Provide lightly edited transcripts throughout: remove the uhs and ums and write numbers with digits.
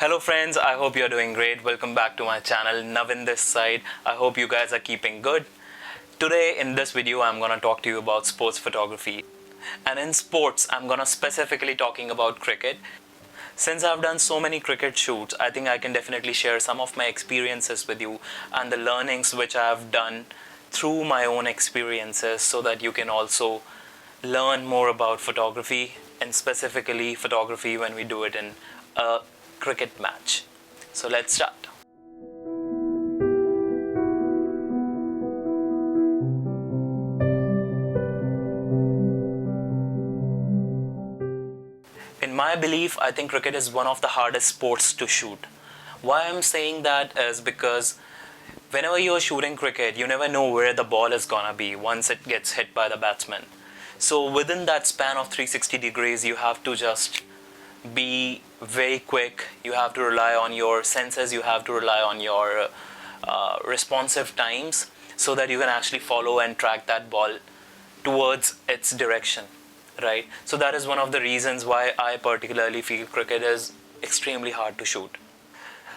Hello friends, I hope you're doing great. Welcome back to my channel, Navin this side. I hope you guys are keeping good. Today in this video I'm gonna talk to you about sports photography. And in sports, I'm gonna specifically talking about cricket. Since I've done so many cricket shoots, I think I can definitely share some of my experiences with you and the learnings which I have done through my own experiences so that you can also learn more about photography and specifically photography when we do it in a cricket match. So let's start. In my belief, I think cricket is one of the hardest sports to shoot. Why I'm saying that is because whenever you're shooting cricket, you never know where the ball is gonna be once it gets hit by the batsman. So within that span of 360 degrees, you have to just be very quick. You have to rely on your senses, you have to rely on your responsive times so that you can actually follow and track that ball towards its direction, right? So that is one of the reasons why I particularly feel cricket is extremely hard to shoot.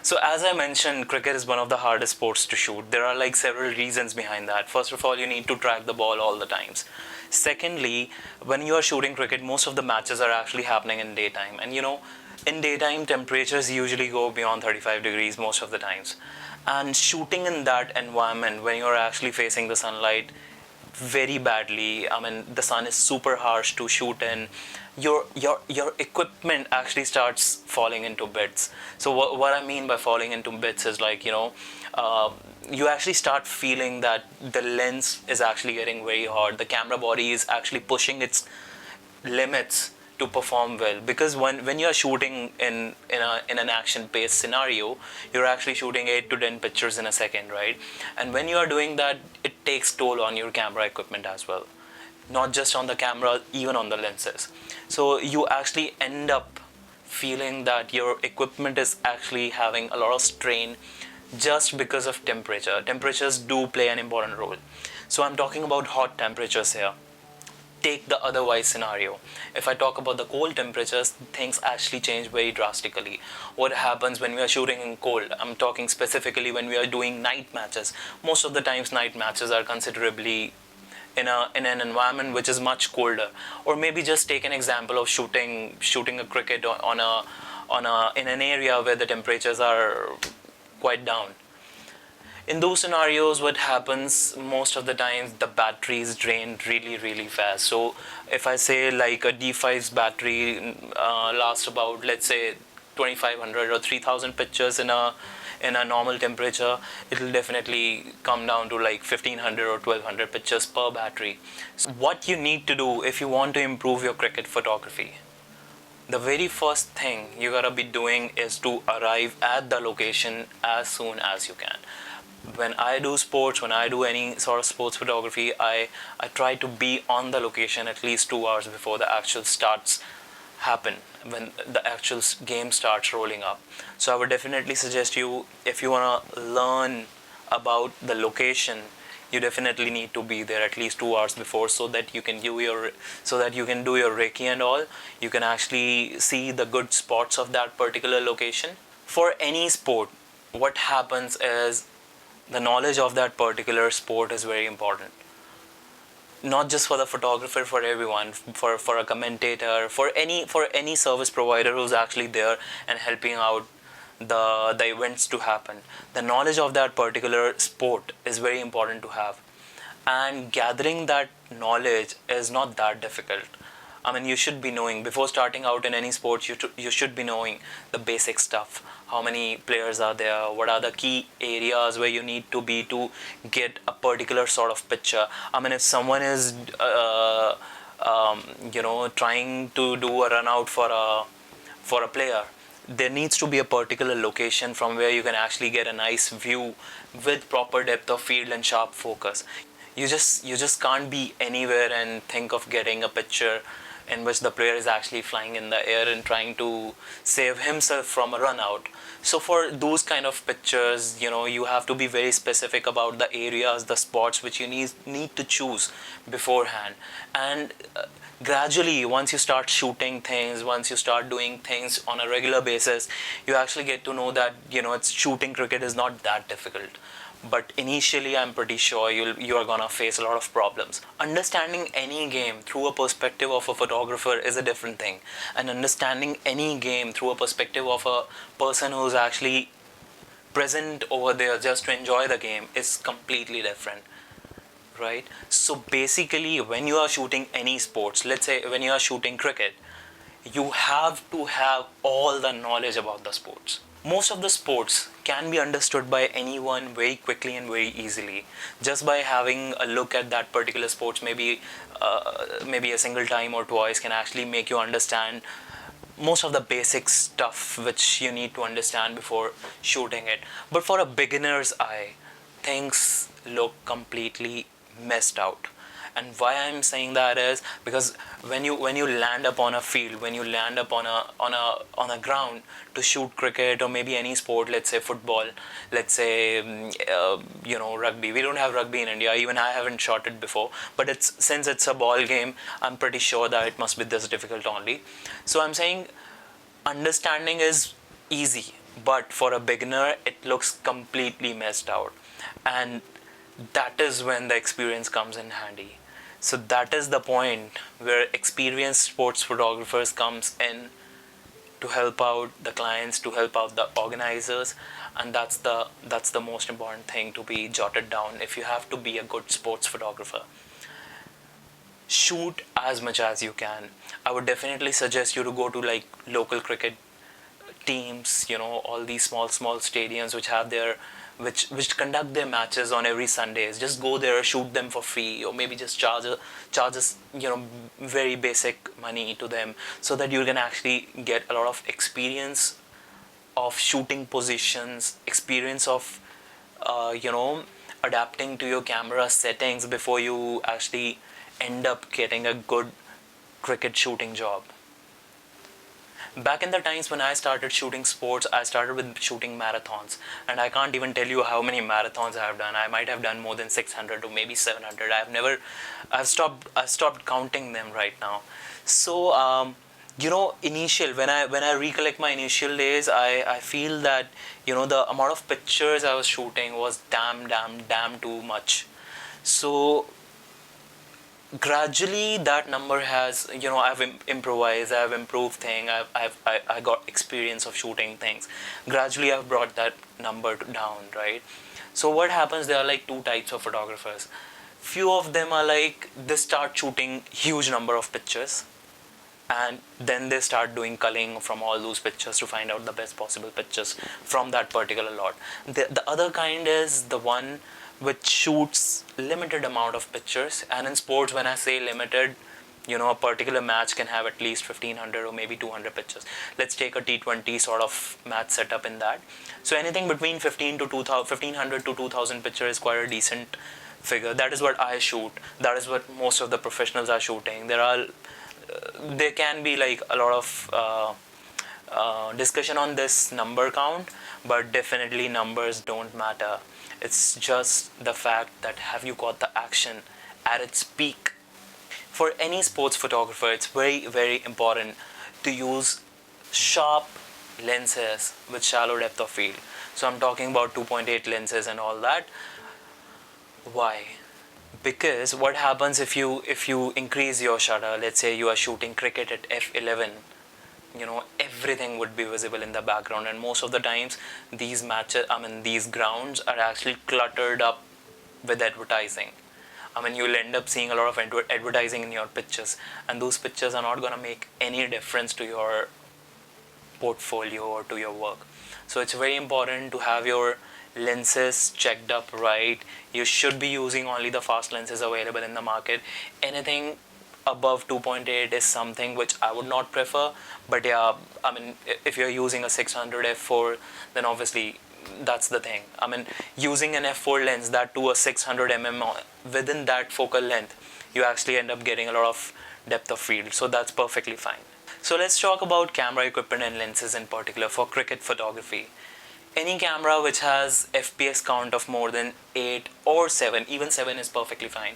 So as I mentioned, cricket is one of the hardest sports to shoot. There are like several reasons behind that. First of all, you need to track the ball all the times. Secondly, when you are shooting cricket, most of the matches are actually happening in daytime. And in daytime, temperatures usually go beyond 35 degrees most of the times. And shooting in that environment, when you're actually facing the sunlight very badly, I mean, the sun is super harsh to shoot in, your equipment actually starts falling into bits. So what I mean by falling into bits is like, you actually start feeling that the lens is actually getting very hard. The camera body is actually pushing its limits to perform well, because when you're shooting in an action based scenario, you're actually shooting 8 to 10 pictures in a second, right? And when you are doing that, it takes toll on your camera equipment as well, not just on the camera, even on the lenses. So you actually end up feeling that your equipment is actually having a lot of strain just because of temperature. Temperatures do play an important role. So I'm talking about hot temperatures here. Take the otherwise scenario. If I talk about the cold temperatures, things actually change very drastically. What happens when we are shooting in cold? I'm talking specifically when we are doing night matches. Most of the times night matches are considerably in an environment which is much colder. Or maybe just take an example of shooting a cricket in an area where the temperatures are quite down. In those scenarios, what happens most of the times, the battery is drained really fast. So if I say like a D5's battery lasts about, let's say, 2500 or 3000 pictures in a normal temperature, it will definitely come down to like 1500 or 1200 pictures per battery. So what you need to do if you want to improve your cricket photography, the very first thing you gotta be doing is to arrive at the location as soon as you can. When I do sports, when I do any sort of sports photography, I try to be on the location at least 2 hours before the actual starts happen, when the actual game starts rolling up. So I would definitely suggest you, if you want to learn about the location, you definitely need to be there at least 2 hours before, so that you can do your Reiki and all. You can actually see the good spots of that particular location. For any sport, what happens is the knowledge of that particular sport is very important. Not just for the photographer, for everyone, for a commentator, for any service provider who's actually there and helping out the events to happen. The knowledge of that particular sport is very important to have, and gathering that knowledge is not that difficult. I mean, you should be knowing before starting out in any sport. You should be knowing the basic stuff. How many players are there? What are the key areas where you need to be to get a particular sort of picture? I mean, if someone is trying to do a run out for a player, there needs to be a particular location from where you can actually get a nice view with proper depth of field and sharp focus. You just can't be anywhere and think of getting a picture in which the player is actually flying in the air and trying to save himself from a run out. So for those kind of pictures, you have to be very specific about the areas, the spots which you need to choose beforehand. And gradually, once you start shooting things, once you start doing things on a regular basis, you actually get to know that it's shooting cricket is not that difficult. But initially, I'm pretty sure you are gonna face a lot of problems. Understanding any game through a perspective of a photographer is a different thing, and understanding any game through a perspective of a person who's actually present over there just to enjoy the game is completely different, right? So basically, when you are shooting any sports, let's say when you are shooting cricket, you have to have all the knowledge about the sports. Most of the sports can be understood by anyone very quickly and very easily just by having a look at that particular sports. Maybe a single time or twice can actually make you understand most of the basic stuff which you need to understand before shooting it. But for a beginner's eye, things look completely messed out. And why I'm saying that is because when you land up on a field, when you land up on a ground to shoot cricket or maybe any sport, let's say football, let's say rugby. We don't have rugby in India. Even I haven't shot it before. But since it's a ball game, I'm pretty sure that it must be this difficult only. So I'm saying understanding is easy, but for a beginner, it looks completely messed out, and that is when the experience comes in handy. So that is the point where experienced sports photographers comes in to help out the clients, to help out the organizers, and that's the most important thing to be jotted down if you have to be a good sports photographer. Shoot as much as you can. I would definitely suggest you to go to like local cricket teams, all these small stadiums which have their which conduct their matches on every Sundays. Just go there, shoot them for free, or maybe just charge us very basic money to them, so that you can actually get a lot of experience of shooting positions, experience of adapting to your camera settings before you actually end up getting a good cricket shooting job. Back in the times when I started shooting sports, I started with shooting marathons, and I can't even tell you how many marathons I have done. I might have done more than 600 or maybe 700. I've stopped counting them right now. So initial when I recollect my initial days, I feel that the amount of pictures I was shooting was damn too much. So gradually that number has I've improvised, I've improved thing, I got experience of shooting things. Gradually I've brought that number down, right? So what happens, there are like two types of photographers. Few of them are like, they start shooting huge number of pictures, and then they start doing culling from all those pictures to find out the best possible pictures from that particular lot. The other kind is the one which shoots limited amount of pictures. And in sports, when I say limited, a particular match can have at least 1500 or maybe 200 pictures. Let's take a T20 sort of match setup in that. So anything between 1500 to 2000 pictures is quite a decent figure. That is what I shoot. That is what most of the professionals are shooting. There can be like a lot of discussion on this number count, but definitely numbers don't matter. It's just the fact that have you got the action at its peak. For any sports photographer, it's very, very important to use sharp lenses with shallow depth of field. So I'm talking about 2.8 lenses and all that. Why? Because what happens if you increase your shutter, let's say you are shooting cricket at f11, everything would be visible in the background, and most of the times these grounds are actually cluttered up with advertising. You'll end up seeing a lot of advertising in your pictures, and those pictures are not going to make any difference to your portfolio or to your work. So it's very important to have your lenses checked up right. You should be using only the fast lenses available in the market. Anything above 2.8 is something which I would not prefer, but yeah, if you're using a 600 f4, then obviously that's the thing. Using an f4 lens, that to a 600 mm, within that focal length, you actually end up getting a lot of depth of field, so that's perfectly fine. So let's talk about camera equipment and lenses in particular for cricket photography. Any camera which has FPS count of more than 8 or 7, even 7 is perfectly fine.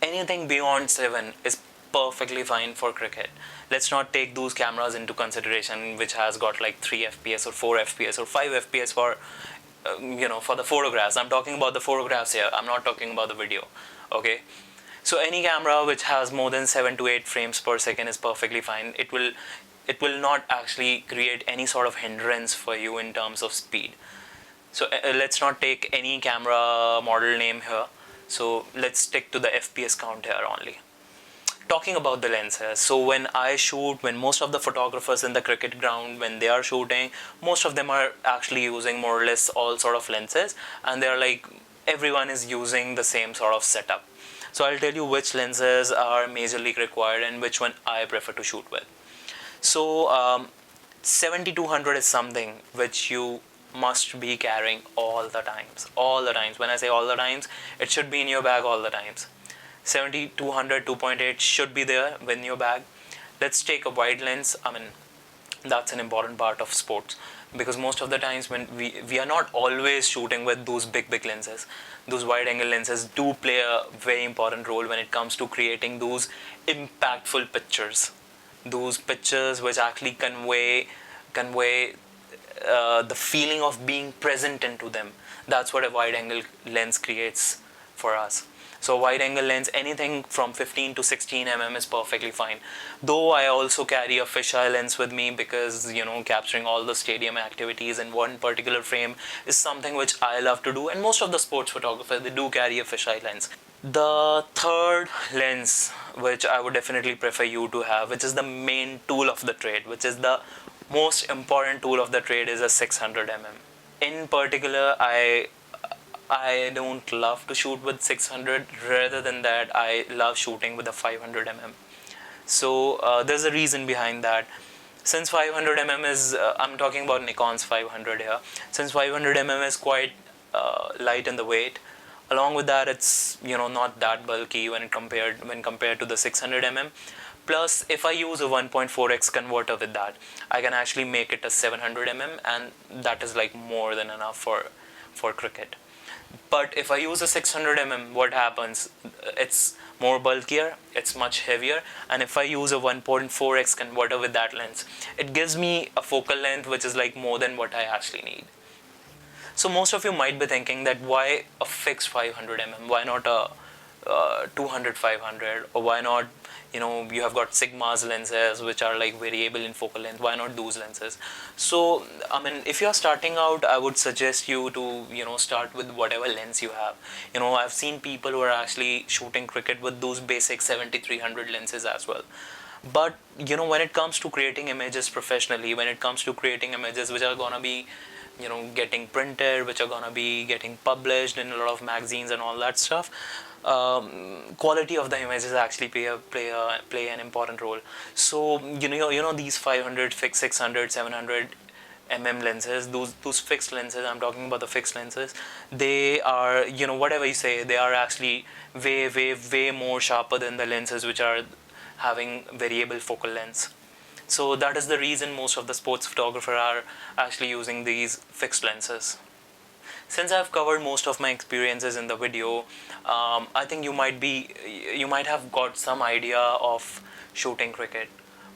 Anything beyond 7 is perfectly fine for cricket. Let's not take those cameras into consideration which has got like 3 FPS or 4 FPS or 5 FPS for for the photographs. I'm talking about the photographs here, I'm not talking about the video. Okay, so any camera which has more than 7 to 8 frames per second is perfectly fine. It will not actually create any sort of hindrance for you in terms of speed. So let's not take any camera model name here, so let's stick to the FPS count here only. Talking about the lenses, so when I shoot, when most of the photographers in the cricket ground, when they are shooting, most of them are actually using more or less all sort of lenses, and they're like, everyone is using the same sort of setup. So I'll tell you which lenses are majorly required and which one I prefer to shoot with. So 70-200 is something which you must be carrying all the times. When I say all the times, it should be in your bag all the times. 70-200 2.8 should be there in your bag. Let's take a wide lens. I mean, that's an important part of sports, because most of the times when we are not always shooting with those big lenses. Those wide angle lenses do play a very important role when it comes to creating those impactful pictures. Those pictures which actually convey the feeling of being present into them. That's what a wide angle lens creates for us. So wide angle lens, anything from 15 to 16 mm is perfectly fine. Though I also carry a fisheye lens with me, because capturing all the stadium activities in one particular frame is something which I love to do, and most of the sports photographers, they do carry a fisheye lens. The third lens which I would definitely prefer you to have, which is the main tool of the trade, which is the most important tool of the trade, is a 600 mm. In particular, I don't love to shoot with 600. Rather than that, I love shooting with a 500 mm. So there's a reason behind that. Since 500 mm is, I'm talking about Nikon's 500 here. Since 500 mm is quite light in the weight, along with that, it's not that bulky when compared to the 600 mm. Plus, if I use a 1.4x converter with that, I can actually make it a 700 mm, and that is like more than enough for cricket. But if I use a 600 mm, what happens? It's more bulkier, it's much heavier, and if I use a 1.4x converter with that lens, it gives me a focal length which is like more than what I actually need. So most of you might be thinking that why a fixed 500 mm, why not a 200 500, or why not you have got Sigma's lenses which are like variable in focal length, why not those lenses? So I mean, if you're starting out, I would suggest you to start with whatever lens you have. I've seen people who are actually shooting cricket with those basic 70-300 lenses as well. But when it comes to creating images professionally, when it comes to creating images which are gonna be getting printed, which are gonna be getting published in a lot of magazines and all that stuff, quality of the images actually play an important role. So these 500, fixed 600, 700 mm lenses, those fixed lenses, I'm talking about the fixed lenses, they are whatever you say, they are actually way more sharper than the lenses which are having variable focal lengths. So that is the reason most of the sports photographers are actually using these fixed lenses. Since I've covered most of my experiences in the video, I think you might have got some idea of shooting cricket.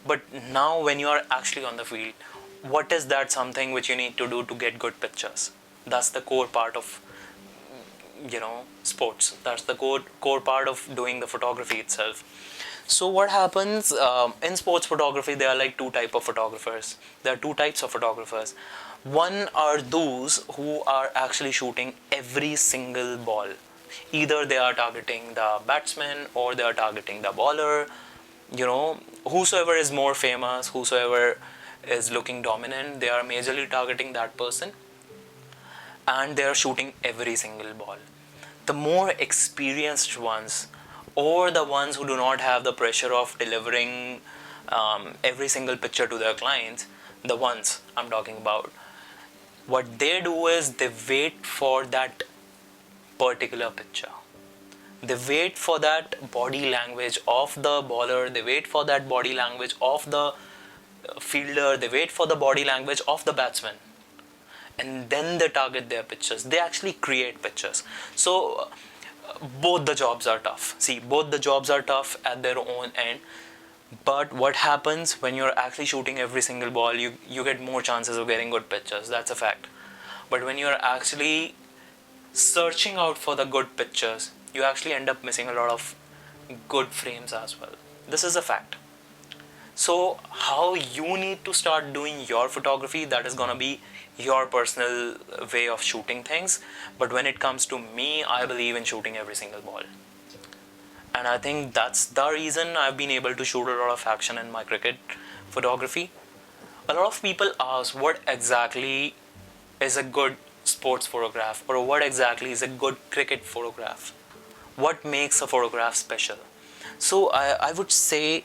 But now when you are actually on the field, what is that something which you need to do to get good pictures? That's the core part of sports. That's the core part of doing the photography itself. So what happens in sports photography, there are like two types of photographers. One are those who are actually shooting every single ball. Either they are targeting the batsman or they are targeting the bowler. Whosoever is more famous, whosoever is looking dominant, they are majorly targeting that person, and they are shooting every single ball. The more experienced ones, or the ones who do not have the pressure of delivering every single picture to their clients, the ones I'm talking about, what they do is they wait for that particular picture. They wait for that body language of the bowler, they wait for that body language of the fielder, they wait for the body language of the batsman, and then they target their pitches. They actually create pitches. So both the jobs are tough. See, both the jobs are tough at their own end. But what happens when you're actually shooting every single ball, you get more chances of getting good pitches. That's a fact. But when you're actually searching out for the good pitches, you actually end up missing a lot of good frames as well. This is a fact. So how you need to start doing your photography, that is gonna be your personal way of shooting things. But when it comes to me, I believe in shooting every single ball. And I think that's the reason I've been able to shoot a lot of action in my cricket photography. A lot of people ask what exactly is a good sports photograph, or what exactly is a good cricket photograph. What makes a photograph special? So I would say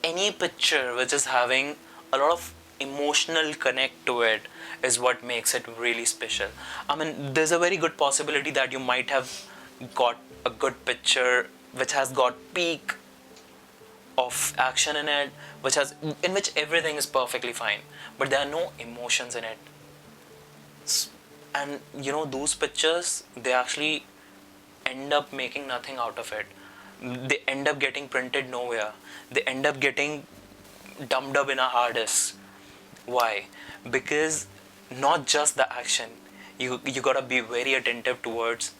any picture which is having a lot of emotional connect to it is what makes it really special. I mean, there's a very good possibility that you might have got a good picture which has got peak of action in it, in which everything is perfectly fine, but there are no emotions in it. And those pictures, they actually end up making nothing out of it. They end up getting printed nowhere. They end up getting dumped up in a hard disk. Why? Because not just the action, you gotta be very attentive towards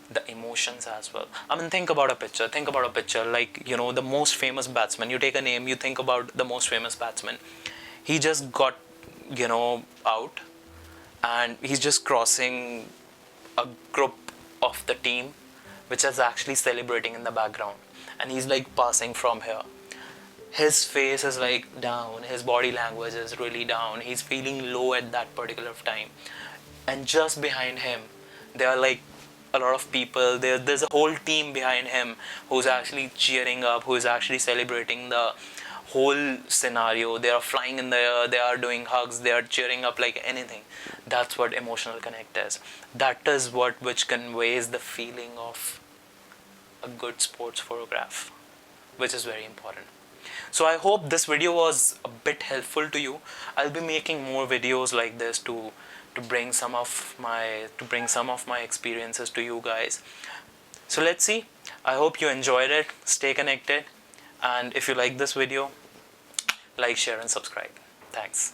the emotions as well. I mean, think about a picture. Think about a picture like, the most famous batsman. You take a name, you think about the most famous batsman. He just got, out, and he's just crossing a group of the team, which is actually celebrating in the background. And he's like passing from here. His face is like down, his body language is really down. He's feeling low at that particular time. And just behind him, there are like a lot of people. There's a whole team behind him who's actually cheering up, who's actually celebrating the whole scenario. They are flying in the air, they are doing hugs, they are cheering up like anything. That's what emotional connect is. That is which conveys the feeling of a good sports photograph, which is very important. So I hope this video was a bit helpful to you. I'll be making more videos like this to bring some of my experiences to you guys. So let's see. I hope you enjoyed it. Stay connected, and if you like this video, like, share and subscribe. Thanks.